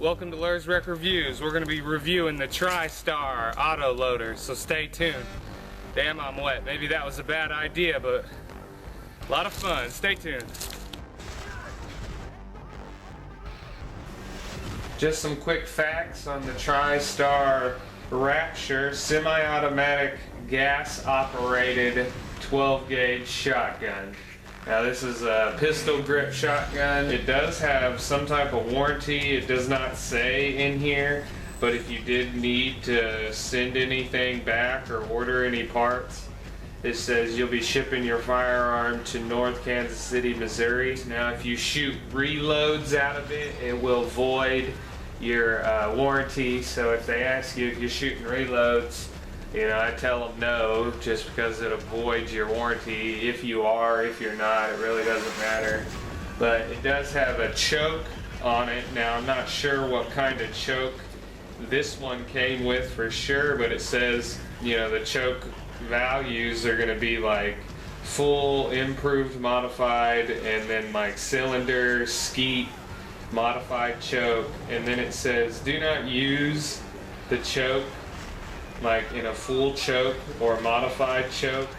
Welcome to LersRecReviews. We're going to be reviewing the TriStar auto loader, so stay tuned. Damn, I'm wet. Maybe that was a bad idea, but a lot of fun. Stay tuned. Just some quick facts on the TriStar Raptor semi-automatic gas-operated 12-gauge shotgun. Now this is a pistol grip shotgun. It does have some type of warranty. It does not say in here, but if you did need to send anything back or order any parts, it says you'll be shipping your firearm to North Kansas City, Missouri. Now if you shoot reloads out of it, it will void your warranty. So if they ask you if you're shooting reloads, you know, I tell them no, just because it avoids your warranty. If you are, if you're not, it really doesn't matter. But it does have a choke on it. Now, I'm not sure what kind of choke this one came with for sure, but it says, you know, the choke values are going to be like full, improved, modified, and then like cylinder, skeet, modified choke. And then it says, do not use the choke like in a full choke or modified choke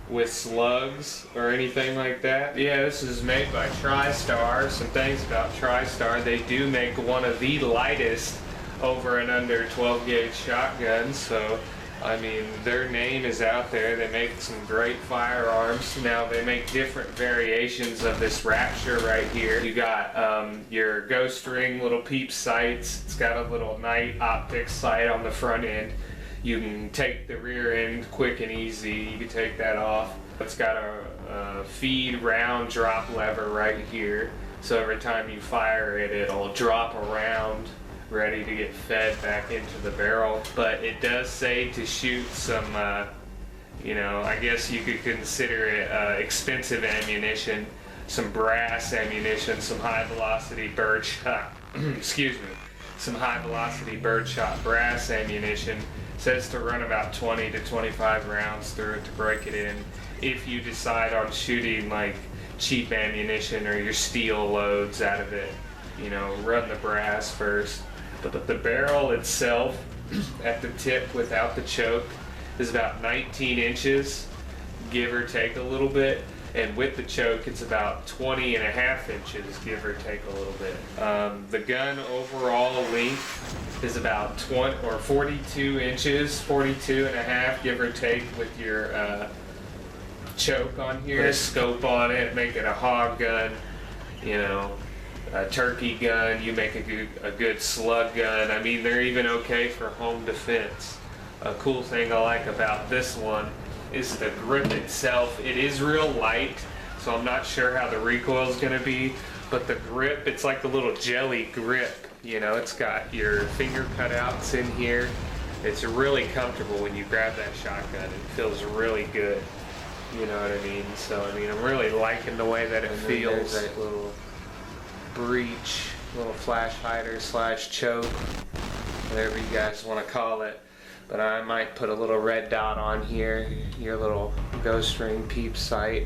with slugs or anything like that. Yeah, this is made by TriStar. Some things about TriStar: they do make one of the lightest over and under 12 gauge shotguns, so I mean their name is out there. They make some great firearms. Now they make different variations of this Raptor right here. You got your ghost ring little peep sights. It's got a little night optics sight on the front end. You can take the rear end quick and easy. You can take that off. It's got a feed round drop lever right here. So every time you fire it, it'll drop around, ready to get fed back into the barrel. But it does say to shoot some, you know, I guess you could consider it expensive ammunition, some brass ammunition, some high velocity birdshot, excuse me, some high velocity birdshot brass ammunition. Says to run about 20 to 25 rounds through it to break it in. If you decide on shooting like cheap ammunition or your steel loads out of it, you know, run the brass first. But the barrel itself at the tip without the choke is about 19 inches, give or take a little bit. And with the choke, it's about 20.5 inches, give or take a little bit. The gun overall length is about 42 inches, 42.5, give or take, with your choke on here. Put a scope on it, make it a hog gun, you know, a turkey gun. You make a good slug gun. I mean, they're even okay for home defense. A cool thing I like about this one is the grip itself. It is real light, so I'm not sure how the recoil is going to be, but the grip, it's like the little jelly grip, you know. It's got your finger cutouts in here. It's really comfortable when you grab that shotgun. It feels really good, you know what I mean? So I mean, I'm really liking the way that it feels. There's that little breech, little flash hider slash choke, whatever you guys want to call it. But I might put a little red dot on here, your little ghost ring peep sight.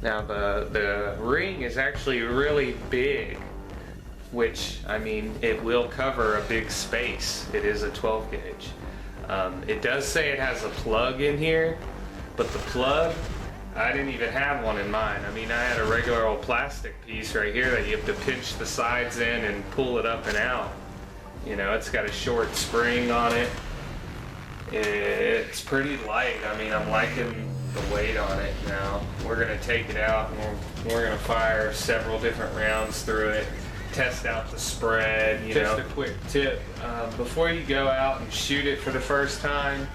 Now the ring is actually really big, which, I mean, it will cover a big space. It is a 12 gauge. It does say it has a plug in here, but the plug, I didn't even have one in mine. I mean, I had a regular old plastic piece right here that you have to pinch the sides in and pull it up and out. You know, it's got a short spring on it. It's pretty light. I mean, I'm liking the weight on it now. We're going to take it out and we're going to fire several different rounds through it, test out the spread, you know. Just a quick tip, before you go out and shoot it for the first time,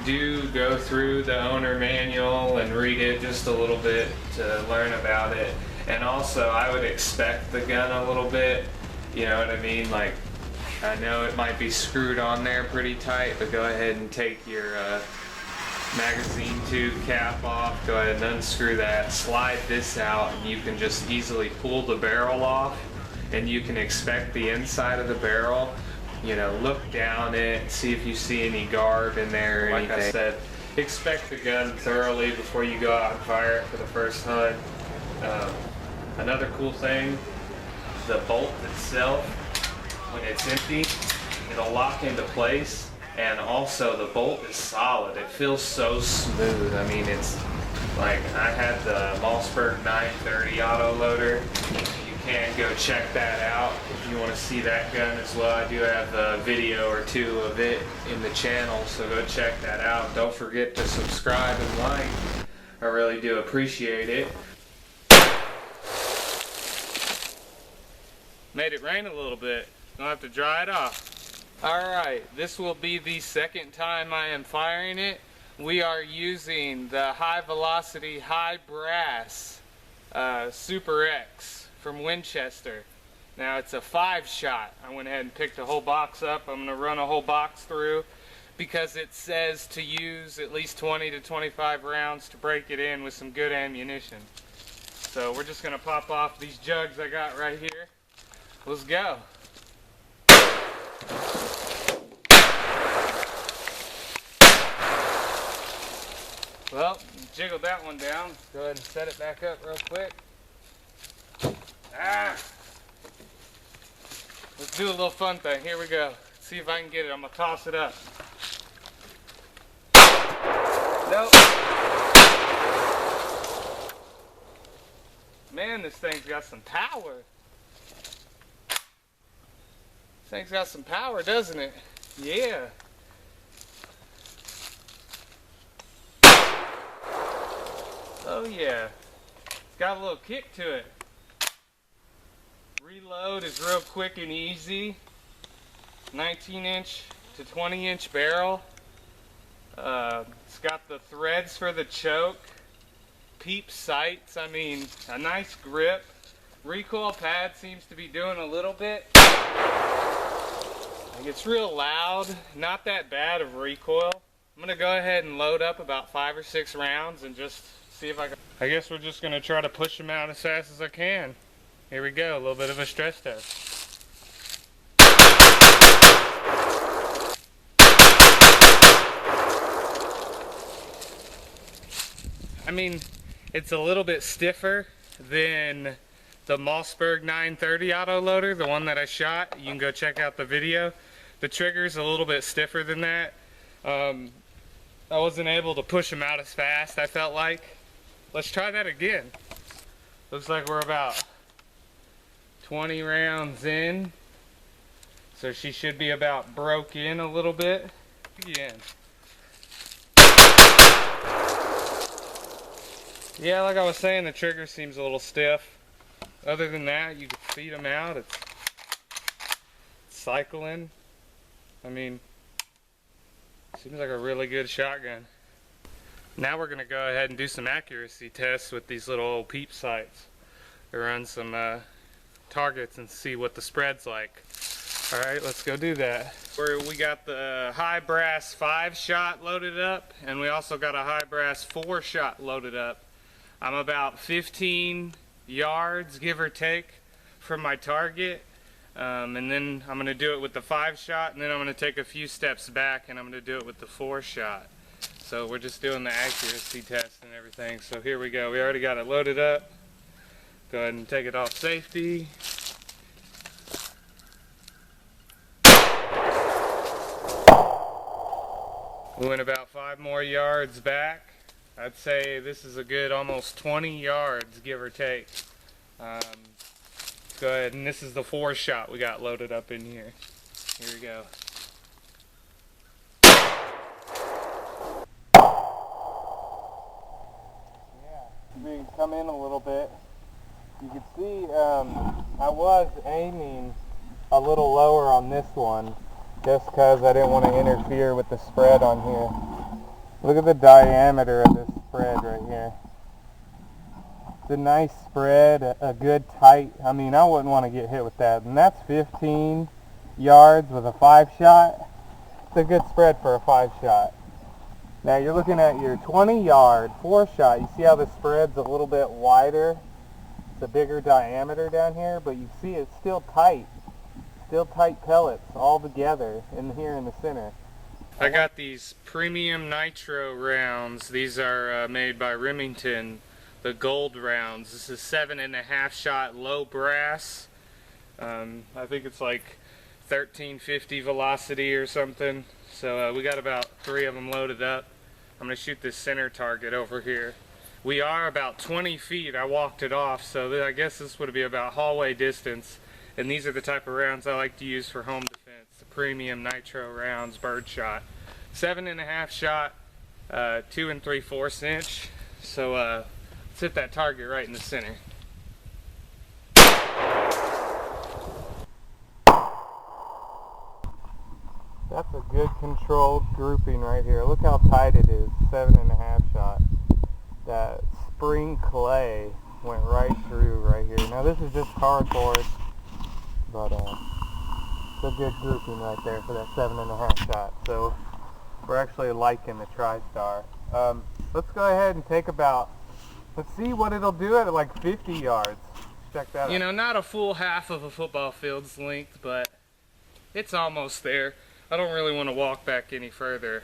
do go through the owner manual and read it just a little bit to learn about it. And also, I would expect the gun a little bit, you know what I mean? Like, I know it might be screwed on there pretty tight, but go ahead and take your magazine tube cap off. Go ahead and unscrew that. Slide this out, and you can just easily pull the barrel off, and you can inspect the inside of the barrel. You know, look down it, see if you see any garb in there or anything. Like I said, inspect the gun thoroughly before you go out and fire it for the first time. Another cool thing, the bolt itself when it's empty, it'll lock into place. And also the bolt is solid. It feels so smooth. I mean, it's like, I had the Mossberg 930 auto loader. You can go check that out if you want to see that gun as well. I do have a video or two of it in the channel, so go check that out. Don't forget to subscribe and like. I really do appreciate it. Made it rain a little bit. Don't have to dry it off. Alright, this will be the second time I am firing it. We are using the high velocity, high brass Super X from Winchester. Now it's a 5-shot. I went ahead and picked a whole box up. I'm going to run a whole box through because it says to use at least 20 to 25 rounds to break it in with some good ammunition. So we're just going to pop off these jugs I got right here. Let's go. Well, jiggled that one down. Go ahead and set it back up real quick. Let's do a little fun thing. Here we go. See if I can get it. I'm going to toss it up. Nope. Man, this thing's got some power. This thing's got some power, doesn't it? Yeah. Oh yeah, it's got a little kick to it. Reload is real quick and easy. 19-inch to 20-inch barrel. It's got the threads for the choke. Peep sights, I mean, a nice grip. Recoil pad seems to be doing a little bit. Like, it's real loud, not that bad of recoil. I'm gonna go ahead and load up about 5 or 6 rounds and just see if I can. I guess we're just going to try to push them out as fast as I can. Here we go, a little bit of a stress test. I mean, it's a little bit stiffer than the Mossberg 930 auto loader, the one that I shot. You can go check out the video. The trigger's a little bit stiffer than that. I wasn't able to push them out as fast, I felt like. Let's try that again. Looks like we're about 20 rounds in. So she should be about broke in a little bit. Again. Yeah, like I was saying, the trigger seems a little stiff. Other than that, you can feed them out. It's cycling. I mean, seems like a really good shotgun. Now we're going to go ahead and do some accuracy tests with these little old peep sights. Run some targets and see what the spread's like. Alright, let's go do that. We got the high brass 5-shot loaded up, and we also got a high brass 4-shot loaded up. I'm about 15 yards, give or take, from my target. And then I'm going to do it with the 5-shot, and then I'm going to take a few steps back and I'm going to do it with the 4-shot. So we're just doing the accuracy test and everything. So here we go. We already got it loaded up. Go ahead and take it off safety. We went about 5 more yards back. I'd say this is a good almost 20 yards, give or take. Let's go ahead, and this is the 4-shot we got loaded up in here. Here we go. We can come in a little bit. You can see I was aiming a little lower on this one just because I didn't want to interfere with the spread on here. Look at the diameter of this spread right here. It's a nice spread, a good tight. I mean, I wouldn't want to get hit with that. And that's 15 yards with a 5-shot. It's a good spread for a 5-shot. Now you're looking at your 20-yard 4-shot. You see how the spread's a little bit wider? It's a bigger diameter down here, but you see it's still tight. Still tight pellets all together in here in the center. I got these premium nitro rounds. These are made by Remington, the gold rounds. This is 7.5 shot low brass. I think it's like 1350 velocity or something. So we got about 3 of them loaded up. I'm going to shoot this center target over here. We are about 20 feet. I walked it off, so I guess this would be about hallway distance. And these are the type of rounds I like to use for home defense. The premium nitro rounds, Birdshot. 7.5 shot, 2 3/4 inch. So let's hit that target right in the center. That's a good controlled grouping right here. Look how tight it is, 7.5 shot. That spring clay went right through right here. Now this is just cardboard, but it's a good grouping right there for that 7.5 shot. So we're actually liking the TriStar. Let's go ahead and take let's see what it'll do at like 50 yards. Check that out. You know, not a full half of a football field's length, but it's almost there. I don't really want to walk back any further.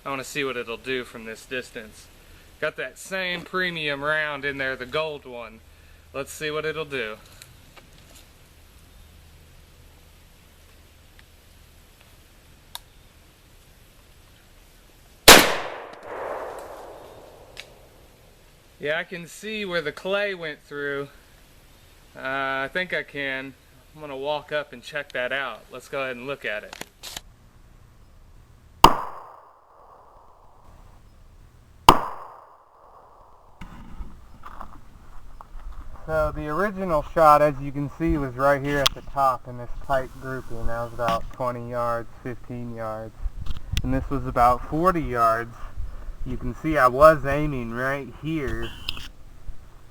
I want to see what it'll do from this distance. Got that same premium round in there, the gold one. Let's see what it'll do. Yeah, I can see where the clay went through. I think I can. I'm going to walk up and check that out. Let's go ahead and look at it. So the original shot, as you can see, was right here at the top in this tight grouping. That was about 20 yards, 15 yards. And this was about 40 yards. You can see I was aiming right here.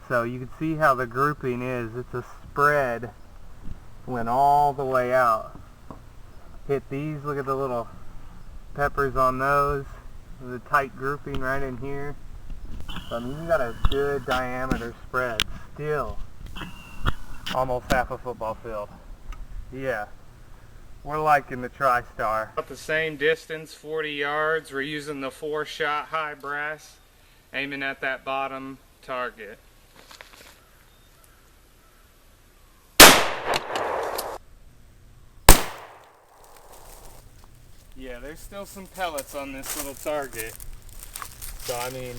So you can see how the grouping is. It's a spread. Went all the way out. Hit these, look at the little peppers on those. The tight grouping right in here. So I mean, you got a good diameter spread. Still almost half a football field. Yeah, we're liking the TriStar. About the same distance, 40 yards. We're using the 4-shot high brass, aiming at that bottom target. Yeah, there's still some pellets on this little target. So I mean,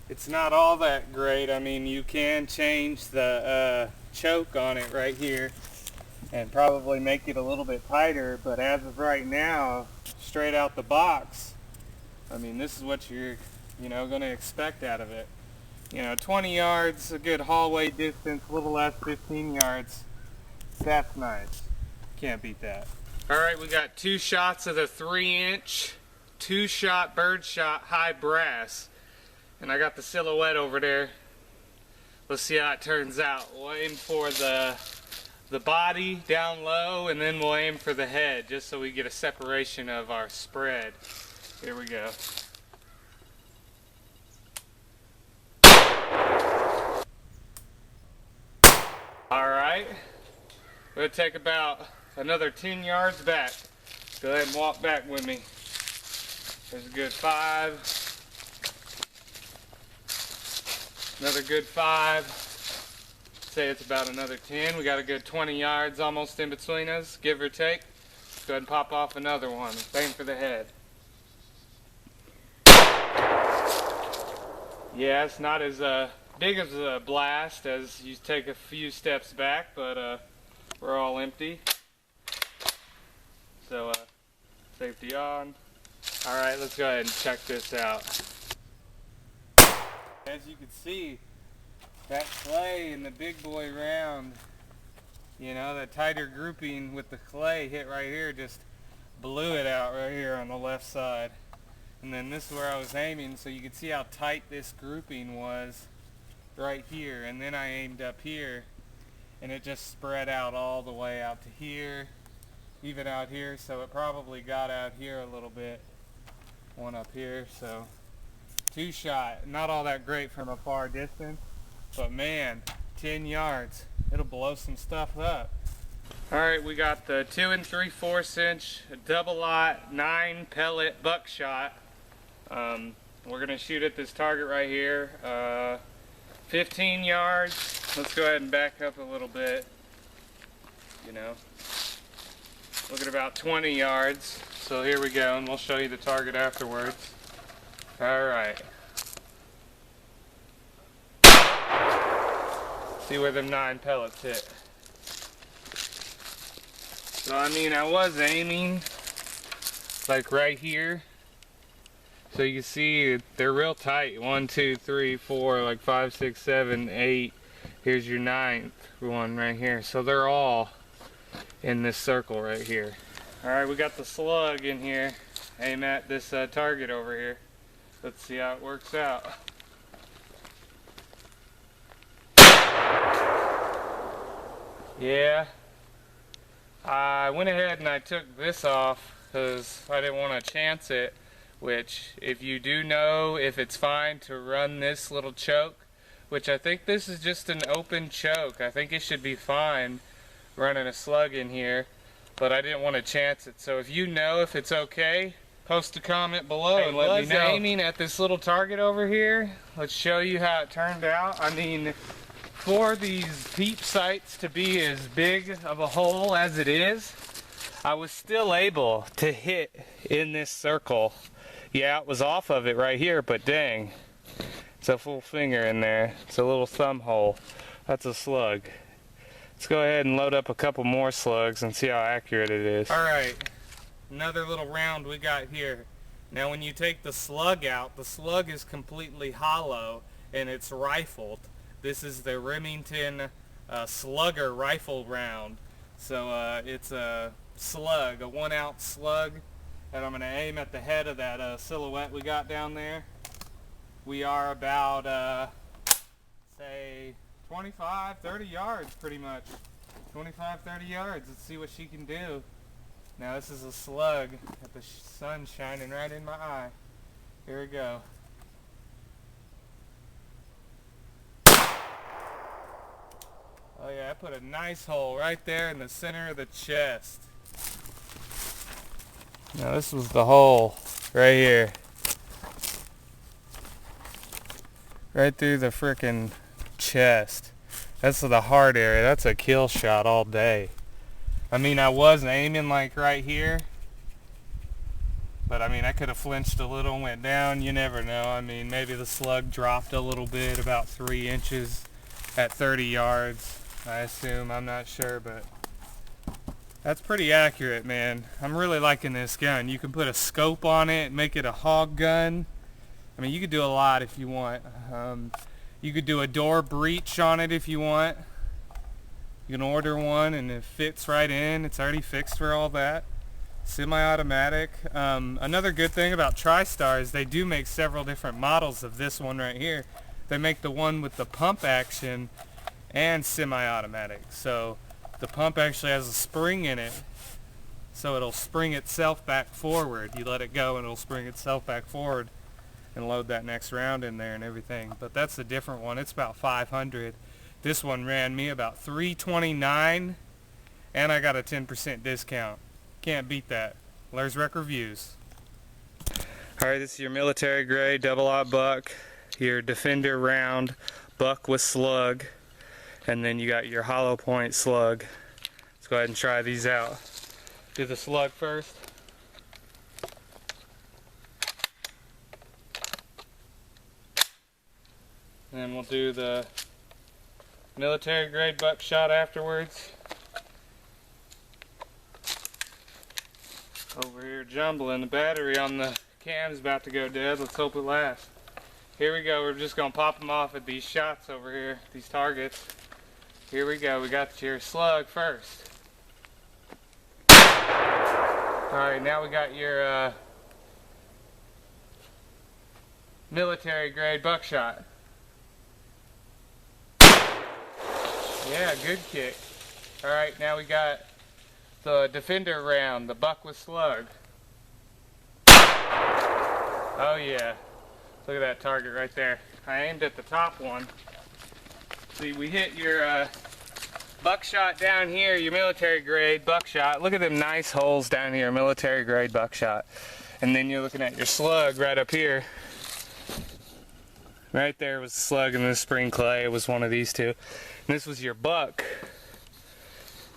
it's not all that great. I mean, you can change the choke on it right here and probably make it a little bit tighter, but as of right now, straight out the box, I mean, this is what you're, going to expect out of it. 20 yards, a good hallway distance, a little less, 15 yards. That's nice. Can't beat that. Alright, we got 2 shots of the 3-inch, 2-shot Birdshot high brass. And I got the silhouette over there. Let's see how it turns out. We'll aim for the body down low, and then we'll aim for the head, just so we get a separation of our spread. Here we go. Alright. We're going to take about another 10 yards back. Go ahead and walk back with me. There's a good 5. Another good 5. Say it's about another 10. We got a good 20 yards almost in between us, give or take. Let's go ahead and pop off another one. Aim for the head. Yeah, it's not as big as a blast as you take a few steps back, but we're all empty. So safety on. Alright, let's go ahead and check this out. As you can see, that clay in the big boy round, that tighter grouping with the clay hit right here just blew it out right here on the left side. And then this is where I was aiming, so you can see how tight this grouping was right here. And then I aimed up here, and it just spread out all the way out to here, even out here. So it probably got out here a little bit, one up here. So 2-shot, not all that great from a far distance, but man, 10 yards, it'll blow some stuff up. Alright, we got the 2 3/4 inch double-aught 9 pellet Buckshot. We're going to shoot at this target right here, 15 yards. Let's go ahead and back up a little bit, Look at about 20 yards. So here we go, and we'll show you the target afterwards. Alright. See where them 9 pellets hit. So I mean, I was aiming like right here. So you can see they're real tight. 1, 2, 3, 4, like 5, 6, 7, 8. Here's your 9th one right here. So they're all in this circle right here. Alright, we got the slug in here. Aim at this target over here. Let's see how it works out. Yeah, I went ahead and I took this off because I didn't want to chance it, which if you do know if it's fine to run this little choke, which I think this is just an open choke. I think it should be fine running a slug in here, but I didn't want to chance it. So if you know if it's okay, post a comment below and let me know. Aiming at this little target over here. Let's show you how it turned out. I mean, for these peep sights to be as big of a hole as it is, I was still able to hit in this circle. Yeah, it was off of it right here, but dang, it's a full finger in there. It's a little thumb hole. That's a slug. Let's go ahead and load up a couple more slugs and see how accurate it is. Alright, another little round we got here. Now when you take the slug out, the slug is completely hollow and it's rifled. This is the Remington Slugger rifle round. So it's a slug, a 1 ounce slug, and I'm going to aim at the head of that silhouette we got down there. We are about, say, 25, 30 yards pretty much. 25, 30 yards. Let's see what she can do. Now this is a slug with the sun shining right in my eye. Here we go. Oh yeah, I put a nice hole right there in the center of the chest. Now this was the hole right here. Right through the frickin' chest. That's the hard area. That's a kill shot all day. I mean, I was aiming like right here. But I mean, I could have flinched a little and went down. You never know. I mean, maybe the slug dropped a little bit, about 3 inches at 30 yards. I assume, I'm not sure, but that's pretty accurate, man. I'm really liking this gun. You can put a scope on it, make it a hog gun. I mean, you could do a lot if you want. You could do a door breach on it if you want. You can order one and it fits right in. It's already fixed for all that. Semi-automatic. Another good thing about TriStar is they do make several different models of this one right here. They make the one with the pump action and semi-automatic. So the pump actually has a spring in it, so it'll spring itself back forward. You let it go and it'll spring itself back forward and load that next round in there and everything. But that's a different one. It's about $500. This one ran me about $329, and I got a 10% discount. Can't beat that. LersRecReviews. Alright, this is your military grade double-aught buck, your Defender round buck with slug, and then you got your hollow point slug. Let's go ahead and try these out. Do the slug first. And then we'll do the military grade buckshot afterwards. Over here jumbling. The battery on the cam's about to go dead. Let's hope it lasts. Here we go. We're just going to pop them off at these shots over here, these targets. Here we go. We got your slug first. Alright, now we got your military grade buckshot. Yeah, good kick. Alright, now we got the Defender round, the buck with slug. Oh yeah. Look at that target right there. I aimed at the top one. See, we hit your buckshot down here, your military grade buckshot. Look at them nice holes down here, military grade buckshot. And then you're looking at your slug right up here. Right there was the slug in the spring clay. It was one of these two. And this was your buck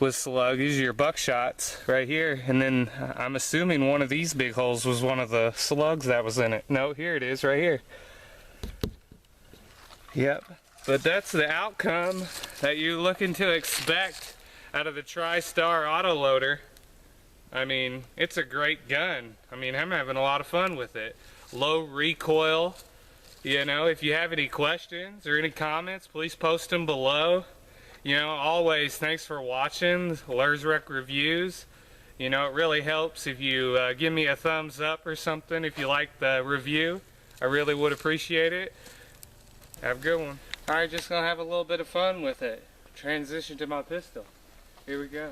with slug. These are your buckshots right here, and then I'm assuming one of these big holes was one of the slugs that was in it. No, here it is right here. Yep, but that's the outcome that you're looking to expect out of the TriStar autoloader. I mean, it's a great gun. I mean, I'm having a lot of fun with it. Low recoil. You know, if you have any questions or any comments, please post them below. You know, always thanks for watching LersRecReviews. You know, it really helps if you give me a thumbs up or something if you like the review. I really would appreciate it. Have a good one. Alright, just gonna have a little bit of fun with it. Transition to my pistol. Here we go.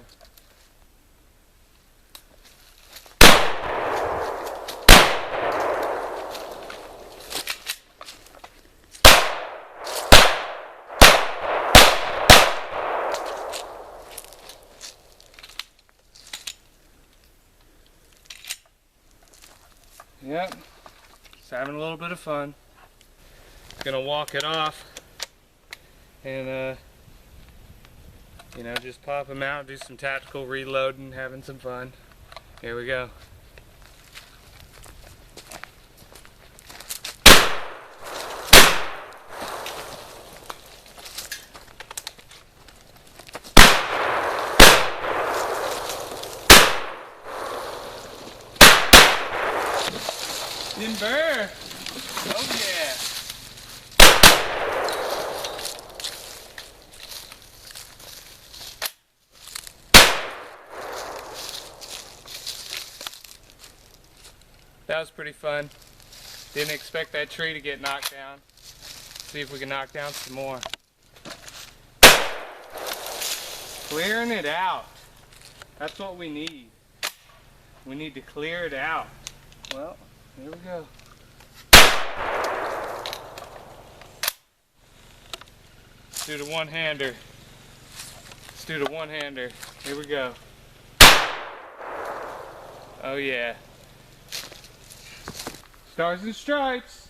Yep, just having a little bit of fun. Gonna walk it off and you know, just pop them out, do some tactical reloading, having some fun. Here we go. Timber! Oh yeah! That was pretty fun. Didn't expect that tree to get knocked down. See if we can knock down some more. Clearing it out. That's what we need. We need to clear it out. Well, here we go. Let's do the one-hander. Let's do the one-hander. Here we go. Oh yeah. Stars and stripes.